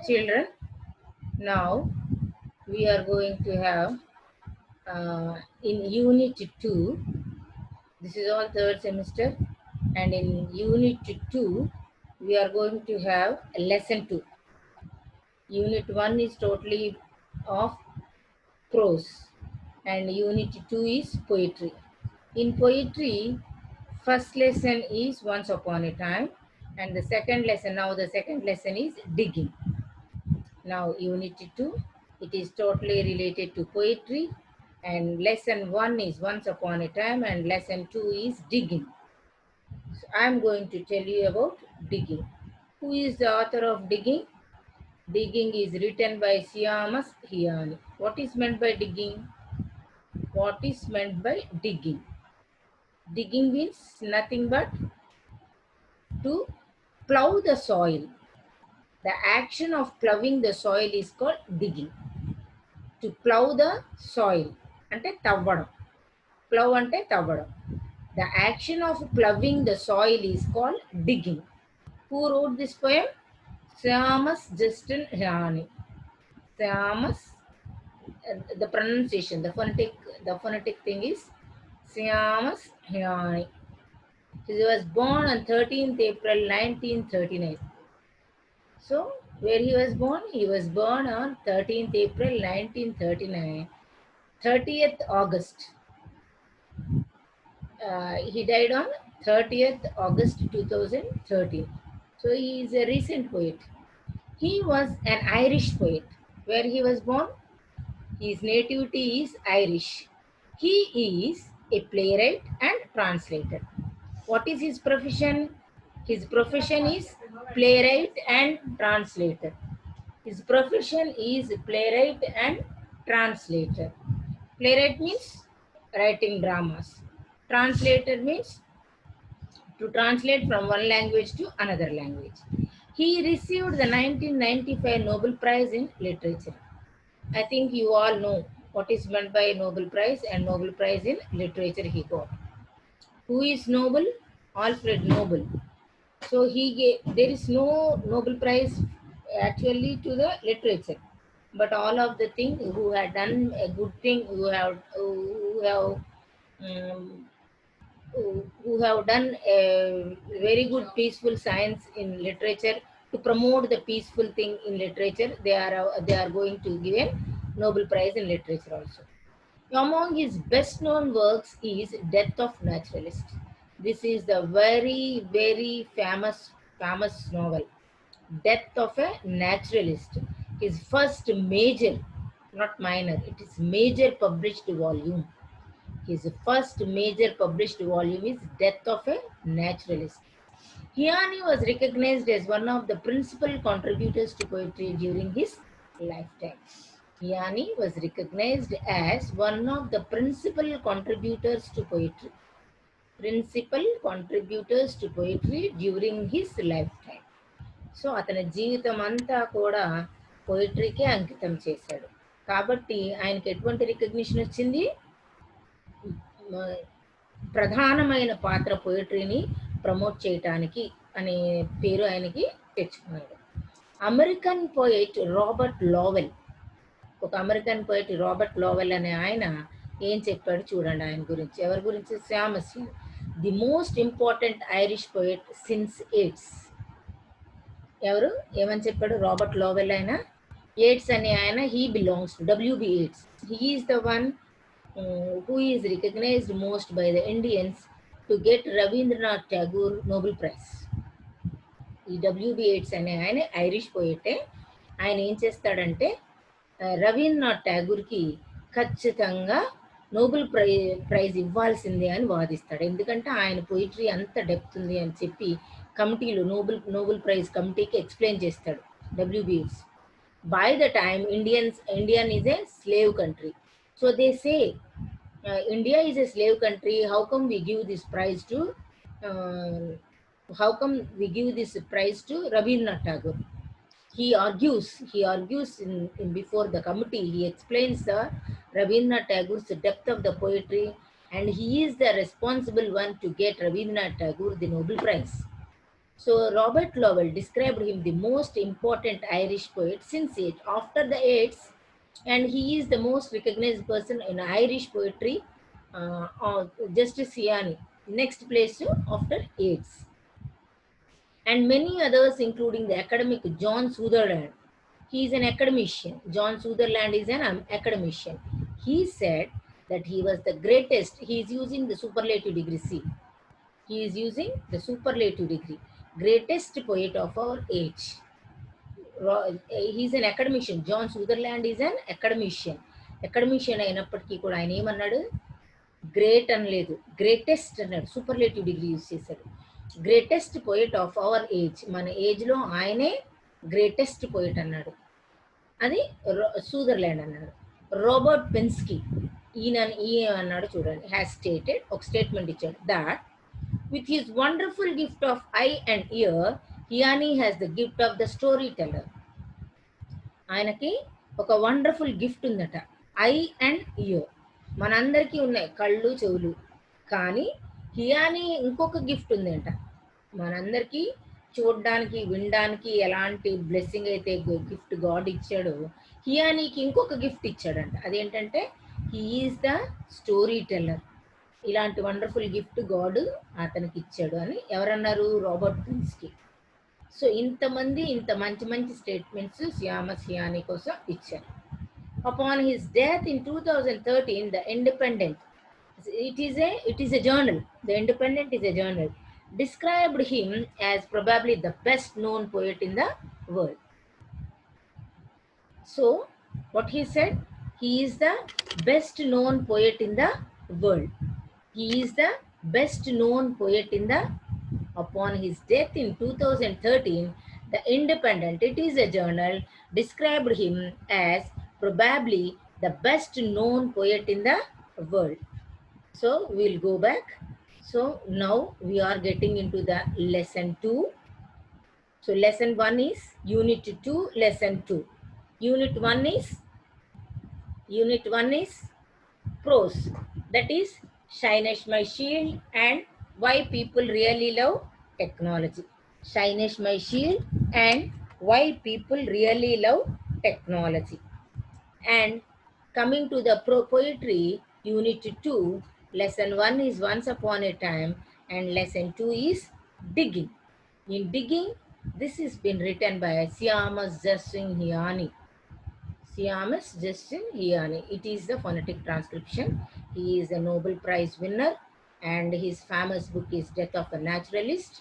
Children, now we are going to have in Unit 2, this is all third semester, and in Unit 2, we are going to have Lesson 2. Unit 1 is totally of prose, and Unit 2 is poetry. In poetry, first lesson is Once Upon a Time, and the second lesson is Digging. Now Unit 2, it is totally related to poetry, and lesson 1 is Once Upon a Time, and lesson 2 is Digging. So I am going to tell you about Digging. Who is the author of Digging? Digging is written by Siamas Hiani. What is meant by digging? What is meant by digging? Digging means nothing but to plow the soil. The action of plowing the soil is called digging. To plow the soil ante తవ్వడం. Plow ante తవ్వడం. The action of plowing the soil is called digging. Who wrote this poem? Syamas Justin Rani. Syamas, the pronunciation, the phonetic thing is Syamas Rani. He was born on 13th April 1939. So, where he was born? He was born on 13th April 1939. 30th August. He died on 30th August 2013. So he is a recent poet. He was an Irish poet. Where he was born? His nativity is Irish. He is a playwright and translator. What is his profession? His profession is playwright and translator. His profession is playwright and translator. Playwright means writing dramas. Translator means to translate from one language to another language. He received the 1995 Nobel Prize in Literature. I think you all know what is meant by Nobel Prize, and Nobel Prize in Literature he got. Who is Nobel? Alfred Nobel. So there is no Nobel Prize actually to the literature, but all of the thing who had done a good thing, um, who have done a very good peaceful science in literature to promote the peaceful thing in literature, they are going to give a Nobel Prize in Literature also. Among his best known works is Death of Naturalist. This is the very famous novel. Death of a Naturalist. His first major, not minor, it is major published volume. His first major published volume is Death of a Naturalist. Hiani was recognized as one of the principal contributors to poetry during his lifetime. Hiani was recognized as one of the principal contributors to poetry. Principal contributors to poetry during his lifetime. So అతని జీవితం అంతా కూడా పోయిటరీకే అంకితం చేశాడు. కాబట్టి ఆయనకి ఎటువంటి recognition వచ్చింది? ప్రధానమైన పాత్ర పోయిటరీని ప్రమోట్ చేయటానికి అనే పేరు ఆయనకి తెచ్చుకున్నాడు. అమెరికన్ పోయిట్ రాబర్ట్ లోవెల్, ఒక అమెరికన్ పోయిట్ రాబర్ట్ లోవెల్ అనే ఆయన ఏం చెప్పాడు చూడండి ఆయన గురించి. ఎవరి గురించి? Seamus Heaney, the most important Irish poet since Yeats. ఎవరు ఏమని చెప్పాడు? Robert Lowell. ఆయన ఎయిడ్స్ అనే ఆయన he belongs to W B Yeats. He is the one who is recognized most by the Indians to get Rabindranath Tagore Nobel Prize. ఈ WB AIDS అనే ఆయన Irish పోయిటే. ఆయన ఏం చేస్తాడంటే రవీంద్రనాథ్ ఠాగూర్కి ఖచ్చితంగా నోబెల్ ప్రైజ్ ఇవ్వాల్సిందే అని వాదిస్తాడు. ఎందుకంటే ఆయన పోయిటరీ అంత డెప్త్ ఉంది అని చెప్పి కమిటీలో నోబెల్ ప్రైజ్ కమిటీకి ఎక్స్ప్లెయిన్ చేస్తాడు WB AIDS. By the time Indian is a slave country. So they say, India is a slave country. How come we give this prize to Rabindranath Tagore? He argues in before the committee. He explains the Rabindranath Tagore's depth of the poetry and he is the responsible one to get Rabindranath Tagore the Nobel Prize. So Robert Lowell described him the most important Irish poet since it after the Yeats, and he is the most recognized person in Irish poetry, Justice Siani, next place after Yeats, and many others, including the academic John Sutherland. He is an academician. John Sutherland is an academician. He said that he was the greatest. He is using the superlative degree. See, he is using the superlative degree. Greatest poet of our age. He is an academician. John Sutherland is an academician. Academician అయినప్పటికీ కూడా ఆయన ఏమన్నాడు, great అనలేదు, greatest అన్నాడు, superlative degree use చేశాడు. Greatest poet of our age, మన ఏజ్లో ఆయనే గ్రేటెస్ట్ పోయిట్ అన్నాడు. అది సూదర్లాండ్ అన్నాడు. రాబర్ట్ పెన్స్కీ ఈయన అన్నాడు చూడండి, హ్యాస్ స్టేటెడ్, ఒక స్టేట్మెంట్ ఇచ్చాడు, that with his wonderful gift of eye and ear Heaney has the gift of the story teller. ఆయనకి ఒక వండర్ఫుల్ గిఫ్ట్ ఉందట, ఐ అండ్ ఇయర్. మనందరికీ ఉన్నాయి కళ్ళు చెవులు, కానీ హియానీ ఇంకొక గిఫ్ట్ ఉందంట. మనందరికీ చూడడానికి వినడానికి ఎలాంటి బ్లెస్సింగ్ అయితే గిఫ్ట్ గాడ్ ఇచ్చాడో, హియానీకి ఇంకొక గిఫ్ట్ ఇచ్చాడంట. అదేంటంటే he is the story teller. ఇలాంటి వండర్ఫుల్ గిఫ్ట్ గాడ్ అతనికి ఇచ్చాడు అని ఎవరన్నారు, రాబర్ట్ పెన్స్కీ. సో ఇంతమంది ఇంత మంచి మంచి స్టేట్మెంట్స్ శ్యామస్ హియానీ కోసం ఇచ్చారు. Upon his death in 2013, the Independent, it is a journal, the Independent is a journal, described him as probably the best known poet in the world. So what he said, he is the best known poet in the world. He is the best known poet in the. Upon his death in 2013, the Independent, it is a journal, described him as probably the best known poet in the world. So we'll go back. So now we are getting into the lesson 2. So lesson 1 is unit 2, lesson 2. Unit 1 is prose, that is Shyness My Shield and Why People Really Love Technology. Shyness My Shield and Why People Really Love Technology. And coming to the poetry, unit 2, lesson 1 is Once Upon a Time and lesson 2 is Digging. In Digging, this has been written by Syamas Justin Hiani. Syamas Justin Hiani. It is the phonetic transcription. He is a Nobel Prize winner and his famous book is Death of a Naturalist.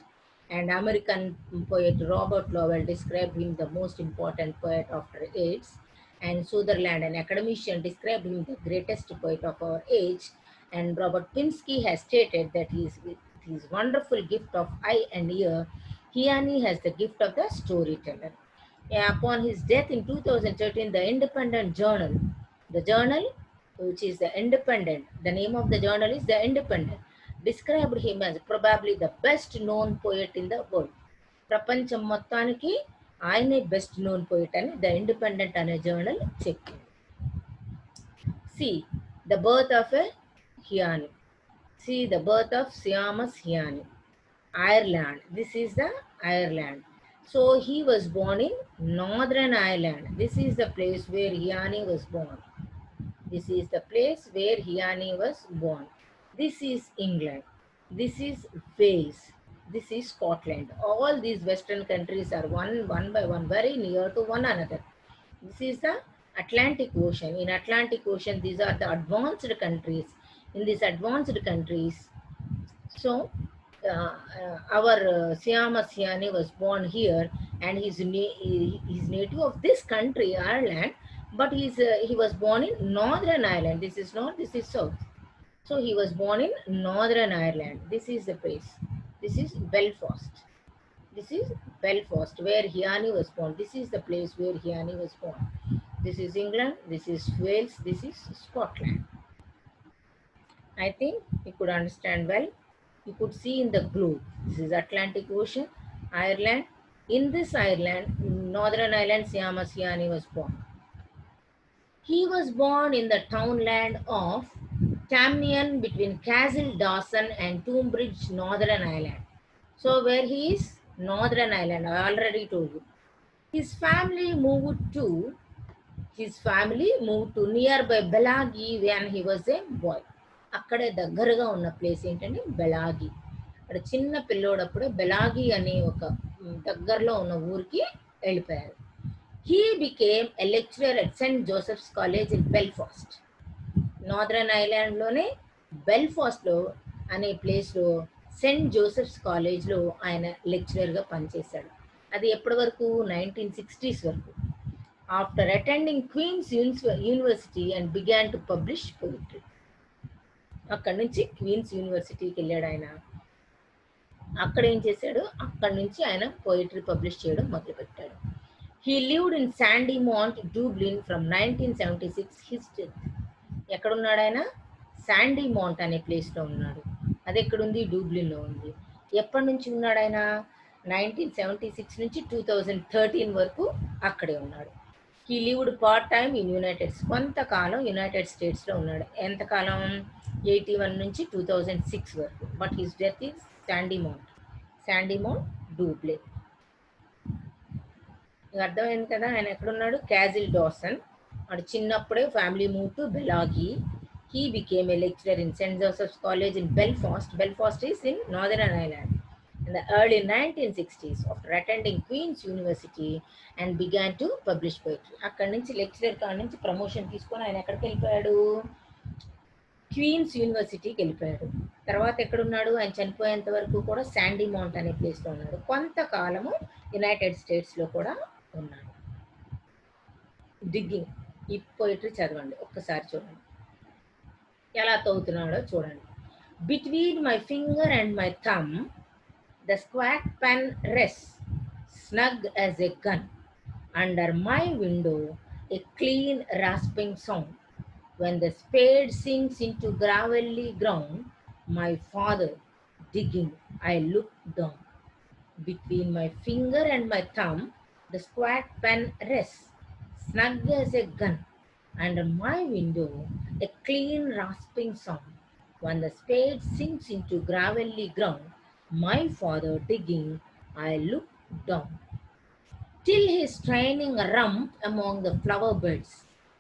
And American poet Robert Lowell described him the most important poet after Yeats. And Sutherland, an academician, described him the greatest poet of our age. And Robert Pinsky has stated that with his wonderful gift of eye and ear, Hiani has the gift of the storyteller. Upon his death in 2013, the Independent Journal, the journal which is the Independent, the name of the journal is the Independent, described him as probably the best known poet in the world. ప్రపంచం మొత్తానికి ఆయనే best known poet అని the independent అనే journal చెప్పింది. See the birth of a Hiani. See the birth of Syamas Hiani. Ireland. This is the Ireland. So he was born in Northern Ireland. This is the place where Hiani was born. This is the place where Hiani was born. This is England. This is Wales. This is Scotland. All these western countries are one by one very near to one another. This is the Atlantic Ocean. In Atlantic Ocean, these are the advanced countries. In these advanced countries, so our Syamas Hiani was born here, and he's native of this country, Ireland, but he was born in Northern Ireland. This is north, this is south. So he was born in Northern Ireland. This is the place. This is Belfast. This is Belfast, where Hiani was born. This is the place where Hiani was born. This is England. This is Wales. This is Scotland. I think you could understand well. You could see in the globe. This is Atlantic Ocean, Ireland. In this Ireland, Northern Ireland, Syamas Hiani was born. He was born in the townland of Tamnian between Castle Dawson and Toombridge, Northern Ireland. So where he is? Northern Ireland, I already told you. His family moved to nearby Belagi when he was a boy. అక్కడే దగ్గరగా ఉన్న place ఏంటంటే బెలాగి. అక్కడ చిన్న పిల్లోడప్పుడే బెలాగి అనే ఒక దగ్గరలో ఉన్న ఊరికి వెళ్ళిపోయారు. He became a lecturer at St. Joseph's College in Belfast. Northern ఐర్లాండ్లోనే బెల్ఫాస్ట్లో అనే ప్లేస్లో సెయింట్ జోసెఫ్స్ కాలేజ్లో ఆయన లెక్చరర్గా పనిచేశాడు. అది ఎప్పటి వరకు? 1960s వరకు. After attending Queen's university and began to publish poetry. అక్కడి నుంచి క్వీన్స్ యూనివర్సిటీకి వెళ్ళాడు ఆయన. అక్కడ ఏం చేశాడు? అక్కడి నుంచి ఆయన పోయిట్రీ పబ్లిష్ చేయడం మొదలుపెట్టాడు. He lived in Sandymount, Dublin from 1976 his death. ఎక్కడున్నాడు ఆయన? శాండీమాంట్ అనే ప్లేస్లో ఉన్నాడు. అది ఎక్కడుంది? డూబ్లిన్లో ఉంది. ఎప్పటి నుంచి ఉన్నాడు ఆయన? 1976 నుంచి 2013 వరకు అక్కడే ఉన్నాడు. He lived part time in United, కొంతకాలం యునైటెడ్ స్టేట్స్లో ఉన్నాడు. ఎంతకాలం? 81 నుంచి 2006 వరకు. But his death is Sandymount, Dublin. అర్థమైంది కదా ఆయన ఎక్కడున్నాడు? Castledawson. వాడు చిన్నప్పుడే family move to Bellaghy. He became a lecturer in St. Joseph's College in Belfast. Belfast is in Northern Ireland. In the early 1960s, after attending Queen's University and began to publish poetry. అక్కడి నుంచి lecturer కాడి నుంచి promotion తీసుకొని ఆయన ఎక్కడికి వెళ్ళిపోయాడు? Queens యూనివర్సిటీకి వెళ్ళిపోయాడు. తర్వాత ఎక్కడున్నాడు? ఆయన చనిపోయేంత వరకు కూడా శాండీమాంట్ అనే ప్లేస్లో ఉన్నాడు. కొంతకాలము యునైటెడ్ స్టేట్స్లో కూడా ఉన్నాడు. డిగ్గింగ్. ఈ పోయిటరీ చదవండి, ఒక్కసారి చూడండి ఎలా తవ్వుతున్నాడో చూడండి. Between my finger and my thumb the squat pen rest snug as a gun. Under my window a clean rasping sound. When the spade sinks into gravelly ground, my father digging, I looked down. Between my finger and my thumb the squat pen rests, snug as a gun. Under my window a clean rasping sound. When the spade sinks into gravelly ground, my father digging, I look down. Till his straining rump among the flower beds,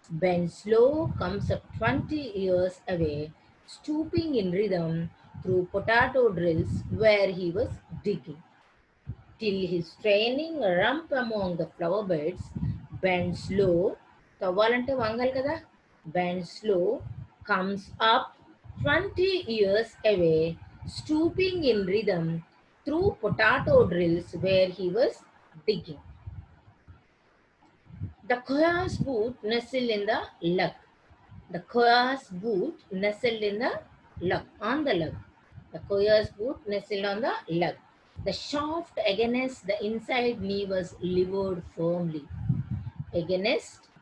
bends low, comes up 20 years away, stooping in rhythm through potato drills where he was digging. Till his straining rump among the flower beds, bends low, తవ్వాలంటే వంగాలి కదా, bends low, comes up 20 years away, stooping in rhythm through potato drills where he was digging. The coarse boot nestled in the lug. The coarse boot nestled in the lug, on the lug. The coarse boot nestled on the lug. The shaft against the inside knee was levered firmly.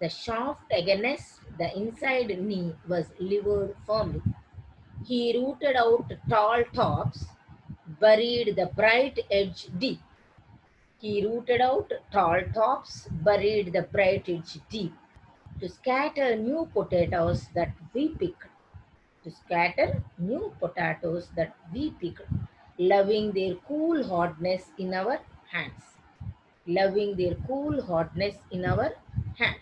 The shaft against the inside knee was levered firmly. He rooted out tall tops, buried the bright edge deep. He rooted out tall tops, buried the bright edge deep, to scatter new potatoes that we picked. To scatter new potatoes that we picked, loving their cool hotness in our hands. Loving their cool hotness in our hands.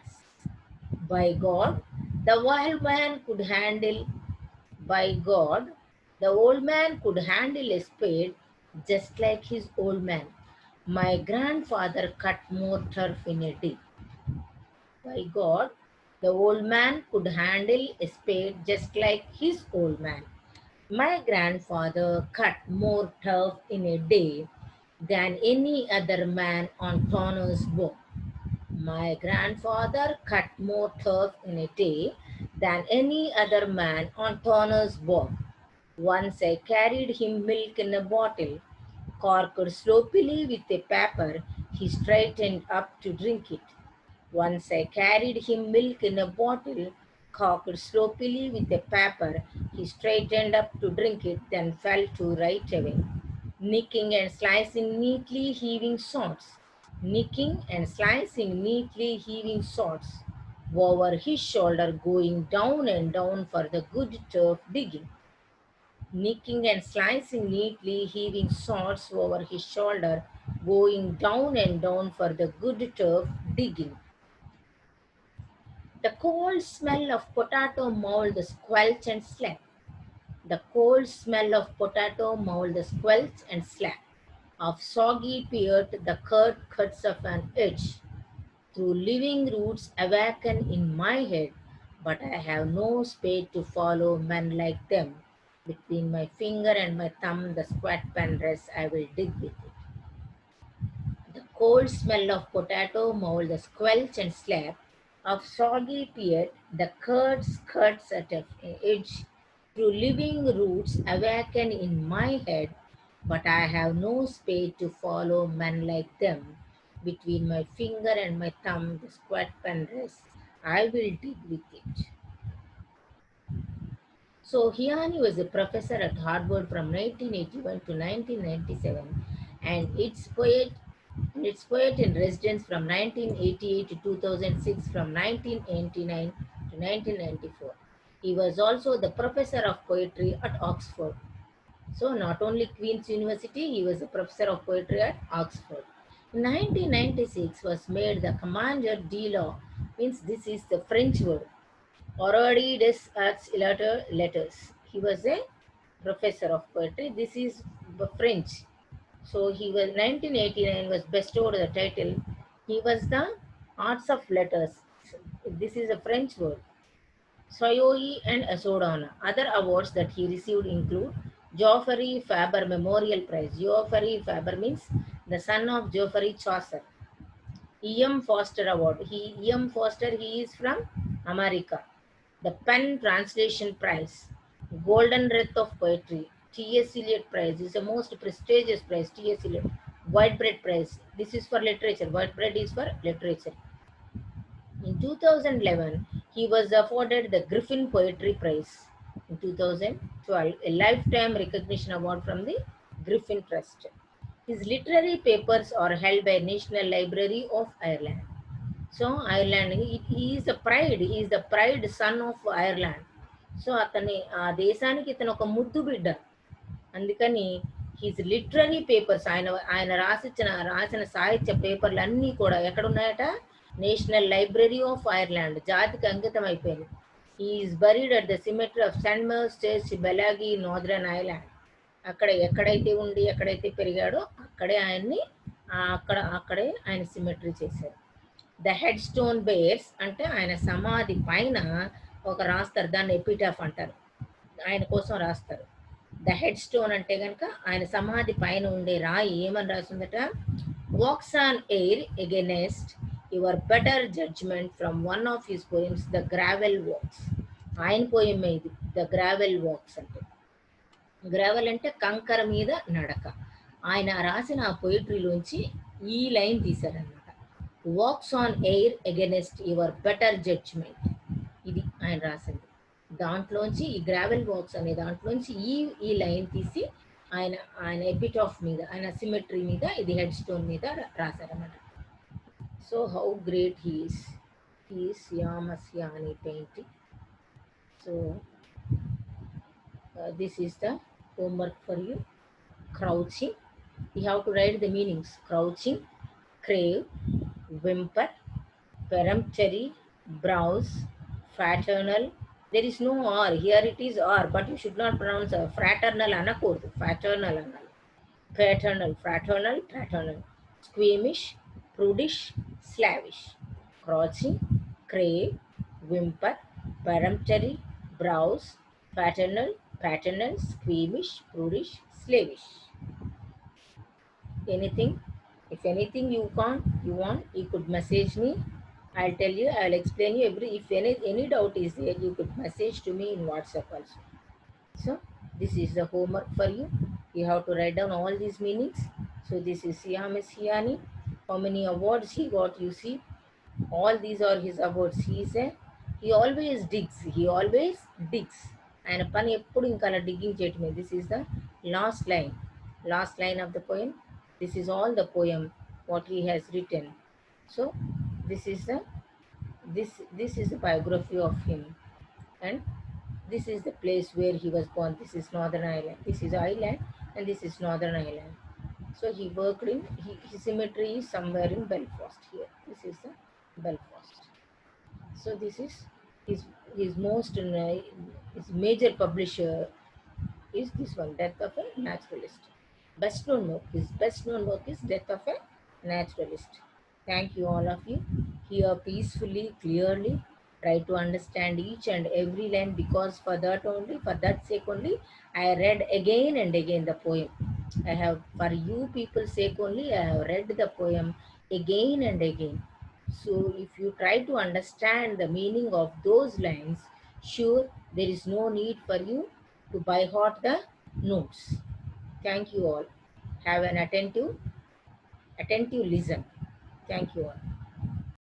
By God, the wild man could handle, by God, the old man could handle a spade just like his old man. My grandfather cut more turf in a day. By God, the old man could handle a spade just like his old man. My grandfather cut more turf in a day than any other man on Turner's bow. My grandfather cut more turf in a day than any other man on Turner's bow. Once I carried him milk in a bottle, corked sloppily with a paper, he straightened up to drink it. Once I carried him milk in a bottle, corked sloppily with a paper, he straightened up to drink it, then fell to right away, nicking and slicing neatly, heaving swords. Nicking and slicing neatly, heaving swords. over his shoulder, going down and down for the good turf digging. Nicking and slicing neatly, heaving swords over his shoulder, going down and down for the good turf digging. The cold smell of potato mold squelch and slap. The cold smell of potato mold squelch and slap. Of soggy peart, the curt cuts of an edge. Through living roots awaken in my head, but I have no spade to follow men like them. Between my finger and my thumb, the squat pen rests, I will dig with it. The cold smell of potato mold, the squelch and slap of soggy peat, the curd skirts at an edge, through living roots awaken in my head, but I have no spade to follow men like them. Between my finger and my thumb, the squat pen rests, I will dig with it. So Hiani was a professor at Harvard from 1981 to 1997, and its poet in residence from 1988 to 2006, from 1989 to 1994. He was also the professor of poetry at Oxford. So not only Queen's University, he was a professor of poetry at Oxford. In 1996 was made the Commander de Law, means this is the French word, Horary des Arts Letters. He was a professor of poetry. This is French. So he was 1989 was bestowed the title. He was the Arts of Letters. This is a French word. Soyoi and Asodana. Other awards that he received include Geoffrey Faber Memorial Prize. Geoffrey Faber means the son of Geoffrey Chaucer. E.M. Foster Award. E.M. Foster, he is from America. The Penn Translation Prize. Golden Wreath of Poetry. T.S. Eliot Prize is the most prestigious prize. T.S. Eliot. Whitebread Prize. This is for literature. Whitebread is for literature. In 2011, he was afforded the Griffin Poetry Prize. In 2012, a lifetime recognition award from the Griffin Trust. His literary papers are held by National Library of Ireland. So Ireland is the pride, is the pride son of Ireland. So అతని ఆ దేశానికి ఇతను ఒక ముద్దు బిడ్డ. అందుకని his literary papers, ఆయన ఆయన రాసిన సాహిత్య పేపర్లు అన్నీ కూడా ఎక్కడున్నాయట? నేషనల్ లైబ్రరీ ఆఫ్ ఐర్లాండ్, జాతికి అంకితం అయిపోయింది. Is buried at the cemetery of Saint Mary's church, Bellaghy, northern Ireland. అక్కడ ఎక్కడైతే పెరిగాడో అక్కడే ఆయన్ని అక్కడే ఆయన సిమెట్రీ చేశారు. ద హెడ్ స్టోన్ బేర్స్ అంటే ఆయన సమాధి పైన ఒక రాస్తారు, దాన్ని ఎపిటాఫ్ అంటారు, ఆయన కోసం రాస్తారు. ద హెడ్ స్టోన్ అంటే కనుక ఆయన సమాధి పైన ఉండే రాయి ఏమని రాసిందట? Walks on air against your better judgement from one of his poems the gravel walks. ఆయన పోయమే ఇది, ద గ్రావెల్ వాక్స్ అంటే. గ్రావెల్ అంటే కంకర మీద నడక. ఆయన రాసిన ఆ పొయిట్రీలోంచి ఈ లైన్ తీశారనమాట. Walks on air against your better judgement. ఇది ఆయన రాసింది. దాంట్లోంచి ఈ గ్రావెల్ వాక్స్ అనే దాంట్లోంచి ఈ లైన్ తీసి ఆయన ఆయన ఎపిటాఫ్ మీద, ఆయన సిమెట్రీ మీద, ఇది హెడ్ స్టోన్ మీద రాశారన్నమాట. So how great he is Seamus Heaney painting. So this is the homework for you. Crouching, you have to write the meanings. Crouching, crave, whimper, peremptory, browse, fraternal. There is no R here, it is R, but you should not pronounce fraternal anakodu, fraternal anal. Fraternal, squeamish, prudish, slavish. Crouching, crave, whimper, peremptory, browse, fraternal, squeamish, prudish, slavish. Anything, if anything you want, you could message me. I'll tell you, I'll explain you if any doubt is there, you could message to me in WhatsApp also. So this is the homework for you. You have to write down all these meanings. So this is Siamis Hiani. How many awards he got, you see? All these are his awards. He always digs. ఆయన పని ఎప్పుడు ఇంకా అలా digging చేయటమే. This is the last line of the poem. This is all the poem what he has written. So this is the This is the biography of him, and this is the place where he was born. This is Northern Ireland. This is Ireland, and this is Northern Ireland. So he worked in, his cemetery is somewhere in Belfast here. This is the Belfast. So this is his his most his major publisher is this one, Death of a Naturalist. Best known work, his best known work is Death of a Naturalist. Thank you, all of you. Hear peacefully, clearly, try to understand each and every line, because for that only, for that sake only, I read again and again the poem. I have, for you people's sake only, I have read the poem again and again. So if you try to understand the meaning of those lines, sure, there is no need for you to by heart the notes. Thank you all. Have an attentive listen. Thank you all.